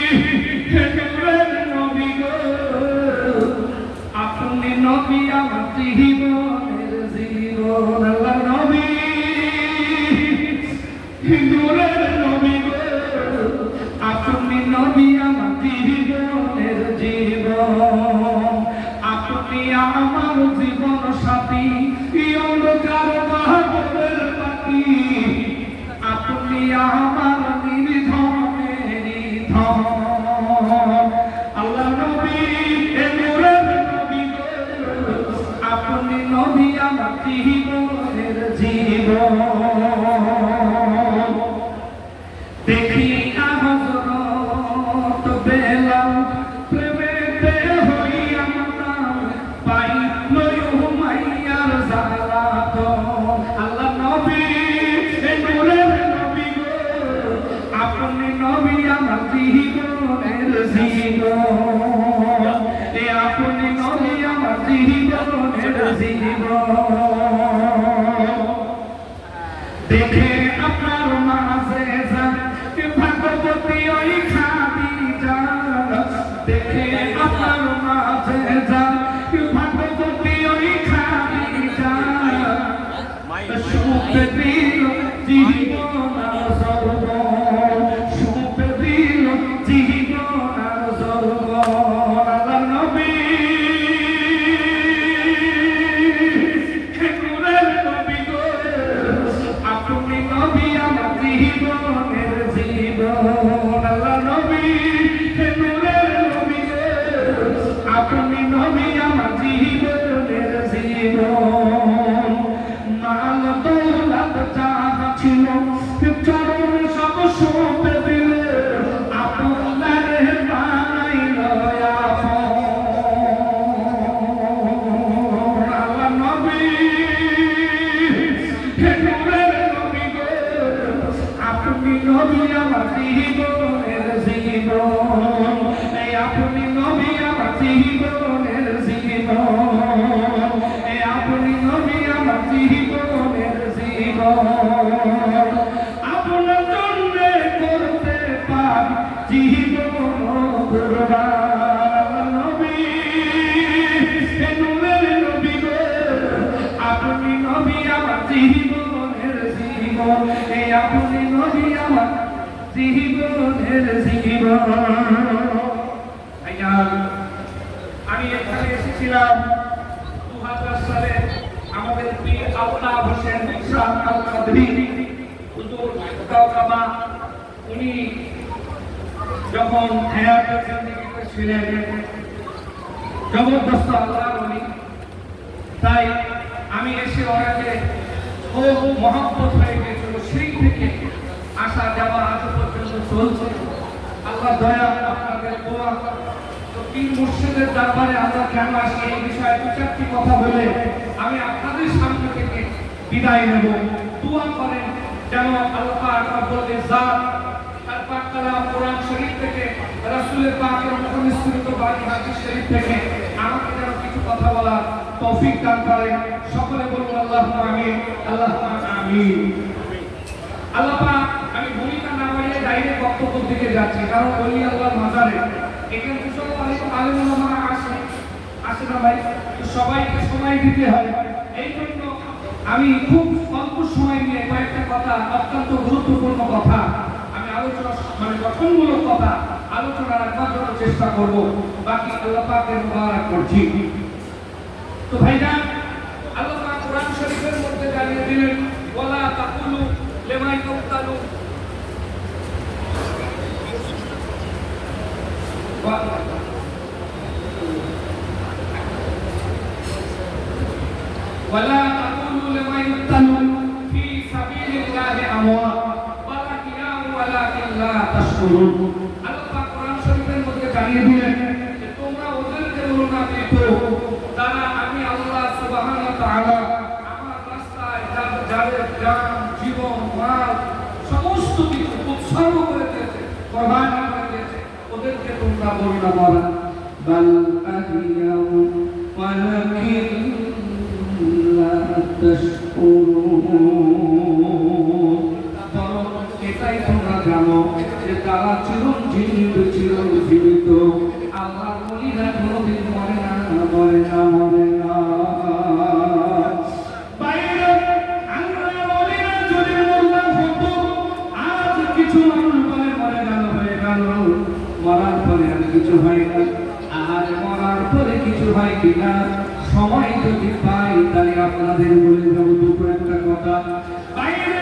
নূরের নবী গো আপনি নবী আমার জীবনের জীবন আল্লাহ নবী নূরের নবী গো আপনি নবী আমার জীবনের জীবন আপনি আমার জীবন সাথী অন্ধকার মাহবুবের পাখি আপনি আমার নির্ধনের নিধন আল্লাহ নবী নূরের নবী গো আপনি নবী আমার জীবনের জীবন দেখি না হযরত বেলাল প্রেমেতে হইয়া নাম পাইল উমাইয়ার জালাতন আল্লাহ নবী নূরের নবী গো আপনি নবী আমার জীবনের জীবন আপনি নবী আমার জীবনের জীবন দেখে আপনার মাঝে ভাগবতী ওই খাদিজা দেখে আপনার মাঝে ভাগবতী ওই খাদিজা শুনতে দিল জীবন আর সর্ব শুনতে দিল জীবন আর সর্ব আল্লাহ নবী নূরের নবী গো আপনি নবী আমার জীবনের জীবন আল্লাহ নবী নূরের নবী গো আপনি নবী আমার জীবনের জীবন মাল দৌলত যাহা ছিল চরণ সব সঁপে দিলে আপনার বানাইল আপন আল্লাহ নবী নূরের নবী গো আপনি নবী আমার জীবনের জীবন আপনি নবী আমার জীবনের জীবন আপনি নবী আমার জীবনের জীবন আপনার জন্য করতে পারি জীবন কুরবান নবী নূরের নবী গো আপনি নবী আমার জীবনের জীবন আপনি নবী আমার জীবনের জীবন আমি এখানে এসেছিলাম 2000 সালে আমাদের পীর আল্লাহ হোসেন ইসলাম আল কাদরি হুজুর কাওকাবা উনি যখন হায়াতে জিন্দেগিতে ছিলেন জবরদস্ত আল্লাহর ওলি তাই আমি এসে ওনাকে খুব মহব্বত হয়ে গেছিল সেই থেকে আসা যাওয়া আজ পর্যন্ত চলছে আল্লাহ দয়া আপনাদের দোয়া তো পীর মুর্শিদের দরবারে আমরা কেন আসি এই বিষয়ে দু চারটি কথা বলে আমি আপনাদের সামনে থেকে বিদায় নেব দোয়া করেন যেন আল্লাহ পাক রব্বুল ইজ্জত তার পাক কালাম কোরআন শরীফ থেকে রাসূলের পাকের মুখনিসৃত বাণী হাদিস শরীফ থেকে আমাকে যেন কিছু কথা বলার তৌফিক দান করেন সকলে বলুন আল্লাহুম্মা আমিন আল্লাহুম্মা আমিন আল্লাহ পাক আমি ভূমিকা না বাড়িয়ে ডাইরেক্ট বক্তব্যের দিকে যাচ্ছি কারণ ওলি আল্লাহর মাজারে এখানে তো সব আলেম ওলামারা আসে না ভাই সবাইকে সময় দিতে হয় এই জন্য আমি খুব অল্প সময় নিয়ে কয়েকটা কথা অত্যন্ত গুরুত্বপূর্ণ কথা আমি আলোচনা গঠনমূলক কথা আলোচনা রাখবার জন্য চেষ্টা করব বাকি আল্লাহ পাকের মুবারক করছি তো ভাইজান আল্লাহ পাক কোরআন শরীফের মধ্যে জানিয়ে দিলেন ওয়ালা তাকুলু লিমা ইউক্তালু ولا تقولوا لمن يقتل في سبيل الله اموات ولكن لا تشكرون আল্লাহ পাক কোরআন শরীফের মধ্যে জানিয়ে দিলেন যে তোমরা ওদেরকে বলো না মৃত যারা আমি আল্লাহ সুবহানাহু ওয়া তাআলা আমার রাস্তায় যাদের জান জীবন মাল সমস্ত কিছু উৎসর্গ করে দিয়েছে কোরবান করে দিয়েছে ওদেরকে তোমরা বলো না বলা বাল আহিয়াউ ওয়ালাকিন লা তাশকুরুন এটাই তোমরা জানো যে তারা চিরজীবিত। আল্লাহর ওলিরা কোনোদিন মরে না, মরে না, মরে না। বাইরে আল্লাহর ওলিরা যদি মরলাম হতো, আজ কিছু মানুষ বলে মরে গেল, হয়ে গেল, মরার পরে আর কিছু হয় না। আর মরার পরে কিছু হয় কিনা সময় যদি পাই তাহলে আপনাদের বলে যাবো দুটো একটা কথা। বাইরে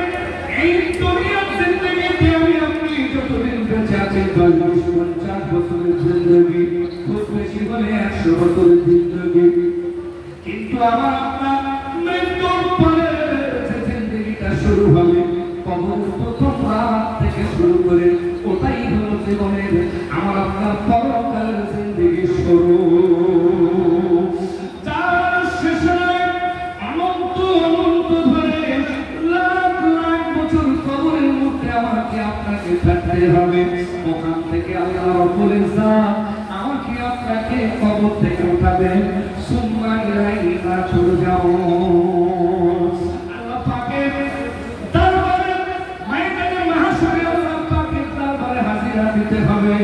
এই দুনিয়ার জিন্দেগিতে আমি আপনি যতদিন বেঁচে আছি 10-20-50 বছরের জিন্দেগি, খুব বেশি হলে 100 বছরের জিন্দেগি। কিন্তু আমার আপনার মৃত্যুর পরে যে জিন্দেগিটা শুরু হবে, কবরের প্রথম রাত থেকে শুরু করে ওটাই হলো জীবনের আমার আপনার পরকালের জিন্দেগি শুরু। যার শেষ নাই, অনন্ত অনন্ত ধরে লাখ লাখ বছর কবরের মধ্যে আমাকে আপনাকে থাকতে হবে। ওখান থেকে আল্লাহ রাব্বুল ইজ্জত আমাকে আপনাকে কবর থেকে উঠাবেন। সুম্মা ইলাইনা তুরজাউন। আল্লাহ পাকের দরবারে ময়দানে মাহশরে আল্লাহ পাকের দরবারে হাজিরা দিতে হবে।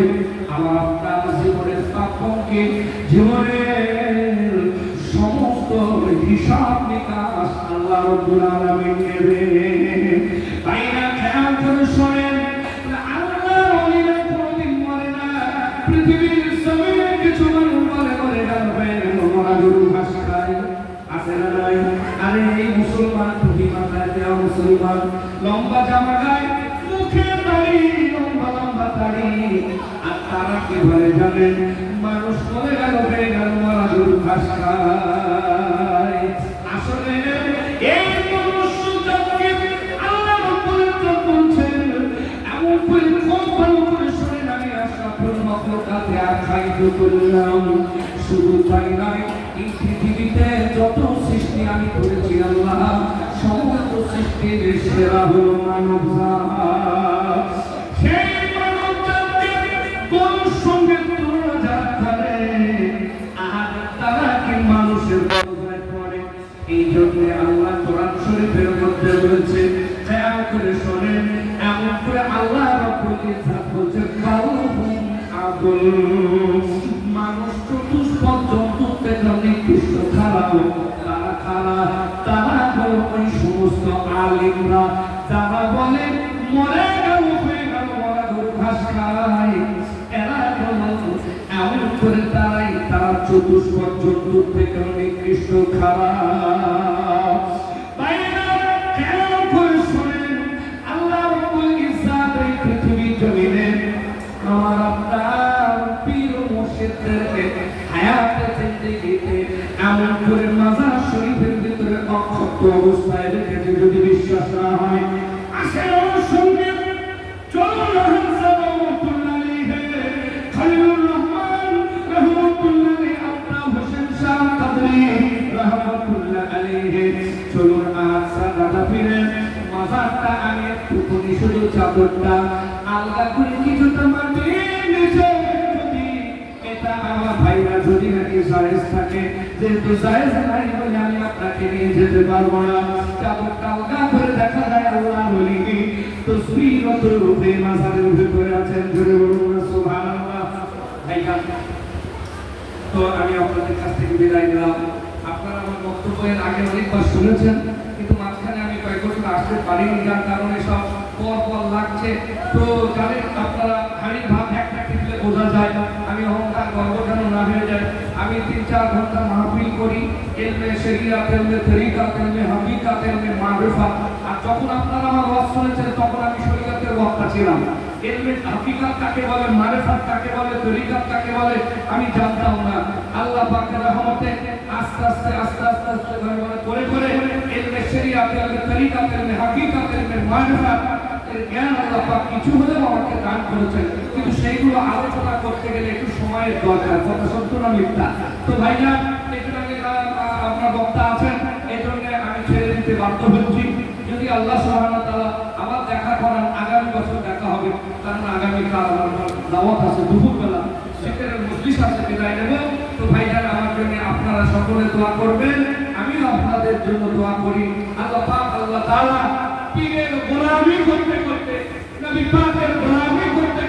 আমার আপনার জীবনের পাপকে, জীবনের সমস্ত হিসাব নিকাশ আল্লাহ রাব্বুল আলামিন নেবে। বাইনা খেয়াল করে শোনেন, আল্লাহর ওলিরা কোনোদিন মরে না। পৃথিবীর জমিনে কিছু মানুষ মরে মরে যাবে, মরা গরু ঘাস খায়, আছে না নাই? আরে এই মুসলমান টুপি মাথায় দেওয়া মুসলমান, লম্বা জামা গায়ে, মুখে দাড়ি, লম্বা লম্বা দাড়ি, আর তারা কি বলে জানেন? মানুষ মরে গেল, হয়ে গেল, মরা গরু ঘাস খায়। আসলে এই মনুষ্য জাতিকে আল্লাহ রাব্বুল ইজ্জত বলছেন, এমন করে খুব ভালো করে শুনেন, আমি আশরাফুল মাখলুকাতে আখ্যায়িত করলাম। শুধু তাই নয়, এই পৃথিবীতে যত সৃষ্টি আমি করেছি আল্লাহ, সমস্ত সৃষ্টির সেরা হলো মানব জাত। সেই মানব জাতকে গরুর সঙ্গে তুলনা যারা করে, আর তারা কি মানুষের পর্যায়ে পড়ে। এই জন্য আল্লাহ কোরআন শরীফের মধ্যে বলেছে, খেয়াল করে শোনেন, এমন করে আল্লাহ রাব্বুল ইজ্জত বলছে, কাউহুম আদল। মানুষ চতুষ্পদ জন্তুর থেকে নিকৃষ্ট খারাপ। তারা খারাপ, তারা হলো ওই সমস্ত আলিমরা যারা বলে মরে গেল, হয়ে গেল, মরা গরু ঘাস খায়। এরা হলো এমন করে তারা চতুষ্পদ জন্তুর থেকে নিকৃষ্ট খারাপ। বাইরে খেয়াল করে শোনেন, আল্লাহ রাব্বুল ইজ্জত এই পৃথিবীর জমিনে আমার আপনার পীর মুর্শিদদেরকে হায়াতে জিন্দেগিতে এমন করে মাজার শরীফের ভিতরে অক্ষত অবস্থায় রেখেছে। যদি বিশ্বাস না হয়, আসে আমার সঙ্গে চলুন। হাসান রহমাতুল্লাহ আলাইহি, খলিলুর রহমান রহমাতুল্লাহ আলাইহি, আবদুল হোসেন শাহ কাদরি রহমাতুল্লাহ আলাইহি, চলুন আজ সাদাটা ফিরে মাজারটা আমি একটু কোনি, শুধু চাদরটা আলগা করে কিছুটা মাটির নিচে যদি এটা আমার ভাইরা যদি নাকি জায়েজ থাকে, যেহেতু জায়েজ নাই বলে আমি আপনাকে নিয়ে যেতে পারবো না। চাদরটা আলগা করে দেখা যায় আল্লাহর ওলি তসবিহত রূপে মাজারের ভিতরে আছেন। জোরে বলুন না সুবহানাল্লাহ। ভাইয়া, তো আমি আপনাদের কাছ থেকে বিদায় নিলাম। আপনারা আমার বক্তব্যের আগে অনেকবার শুনেছেন, কিন্তু মাঝখানে আমি কয়েক বছর আসতে পারিনি, যার কারণে সব পর লাগছে। তো জানেন আপনারা, হাড়ির ভাব একটা টিপলে বোঝা যায় আমি অহংকার গর্ব যেন না হয়ে যায়। আমি 3-4 ঘন্টা মাহফিল করি, এলমে শরিয়াত, এলমে তরিকাত, এলমে হাকিকাত, এলমে মারিফাত। আর যখন আপনারা আমার ওয়াজ শুনেছেন তখন আমি শরিয়াতের বক্তা ছিলাম। এলমে হাকিকাত কাকে বলে, মারিফাত কাকে বলে, তরিকাত কাকে বলে আমি জানতাম না। আল্লাহ পাকের রহমতে আস্তে আস্তে আস্তে আস্তে আস্তে করে করে এলমে শরিয়াত, এলমে তরিকাত, এলমে হাকিকাত, এলমে মারিফাত এর জ্ঞান আল্লাহ পাক কিছু হলেও আমাকে দান করেছেন। কিন্তু সেইগুলো আলোচনা করতে গেলে একটু সময়ের দরকার। কথা সত্য না মিথ্যা? তো ভাইরা, একটু আগে আপনার বক্তা আছেন, এই জন্য আমি ছেড়ে দিতে বাধ্য হচ্ছি। যদি আল্লাহ সুবহানাহু ওয়া তাআলা আবার দেখা করান, আগামী বছর দেখা হবে। কারণ আগামীকাল আমার দাওয়াত আছে, দুপুরবেলা শীতের মজলিস আছে, বিদায় নেব। তো ভাইরা, আমার জন্য আপনারা সকলে দোয়া করবেন, আমিও আপনাদের জন্য দোয়া করি। আল্লাহ পাক, আল্লাহ তাআলা পীরের গোলামি করতে করতে, নবী পাকের গোলামি করতে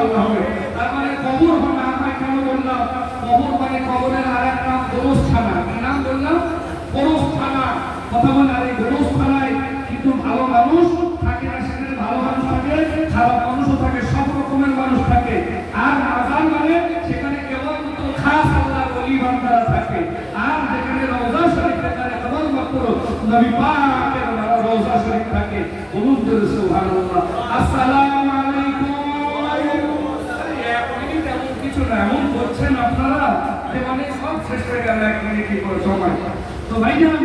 ইনশাআল্লাহ হবে। তার মানে কবর হবে, আমরা কেন বললাম কবর মানে কবরের আর এক নাম গোরস্থানা। কি নাম বললাম? গোরস্থানা। কথা বলে, আর এই গোরস্থানায় কিন্তু ভালো মানুষ থাকে না, সেখানে ভালো মানুষ থাকে, খারাপ মানুষও থাকে, সব রকমের মানুষ থাকে। আর মাজার মানে সেখানে কেবলমাত্র খাস আল্লাহর ওলি বান্দারা থাকে। আর যেখানে রওজা শরীফ সেখানে কেবলমাত্র নবী পাকের রওজা শরীফ থাকে। বলুন তো সুবহানাল্লাহ। আসসালামু আলাইকুম। এক মিনিট এমন কিছু না, এমন করছেন আপনারা যে মানে সব শেষ হয়ে গেল এক মিনিট সময়। তো ভাইজান